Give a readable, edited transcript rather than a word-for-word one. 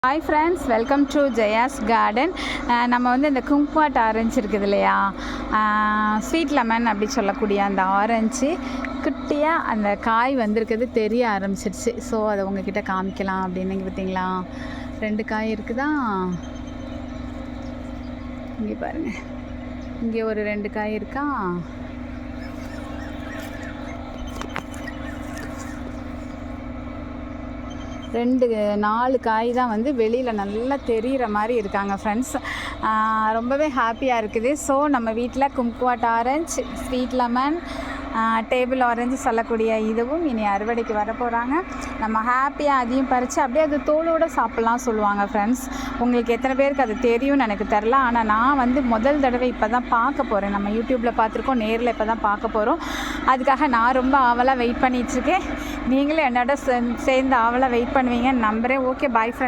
Hi friends, welcome to Jaya's garden. நம்ம வந்து இந்த கும்குவாட் ஆரஞ்சு இருக்குது இல்லையா, ஸ்வீட் லெமன் அப்படி சொல்லக்கூடிய அந்த ஆரஞ்சு குட்டியாக அந்த காய் வந்திருக்கிறது தெரிய ஆரம்பிச்சிருச்சு. ஸோ அதை உங்ககிட்ட காமிக்கலாம் அப்படின்னு. பார்த்தீங்களா, 2 காய் இருக்குதா, இங்கே பாருங்கள், இங்கே ஒரு 2 காய் இருக்கா. ரெண்டு 4 காய் தான் வந்து வெளியில் நல்லா தெரிகிற மாதிரி இருக்காங்க ஃப்ரெண்ட்ஸ். ரொம்பவே ஹாப்பியாக இருக்குது. ஸோ நம்ம வீட்டில் kumquat orange, sweet lemon, table orange சொல்லக்கூடிய இதுவும் இனி அறுவடைக்கு வர போகிறாங்க. நம்ம ஹாப்பியாக அதையும் பறித்து அப்படியே அது தோலோடு சாப்பிட்லாம் சொல்லுவாங்க ஃப்ரெண்ட்ஸ். உங்களுக்கு எத்தனை பேருக்கு அது தெரியும்னு எனக்கு தெரில. ஆனால் நான் வந்து முதல் தடவை இப்போ தான் பார்க்க போகிறேன். நம்ம யூடியூப்பில் பார்த்துருக்கோம், நேரில் இப்போ தான் பார்க்க போகிறோம். அதுக்காக நான் ரொம்ப ஆவலாக வெயிட் பண்ணிகிட்ருக்கேன். நீங்களும் என்னோட சேர்ந்து ஆவலாக வெயிட் பண்ணுவீங்கன்னு நம்புகிறேன். Okay, bye friends.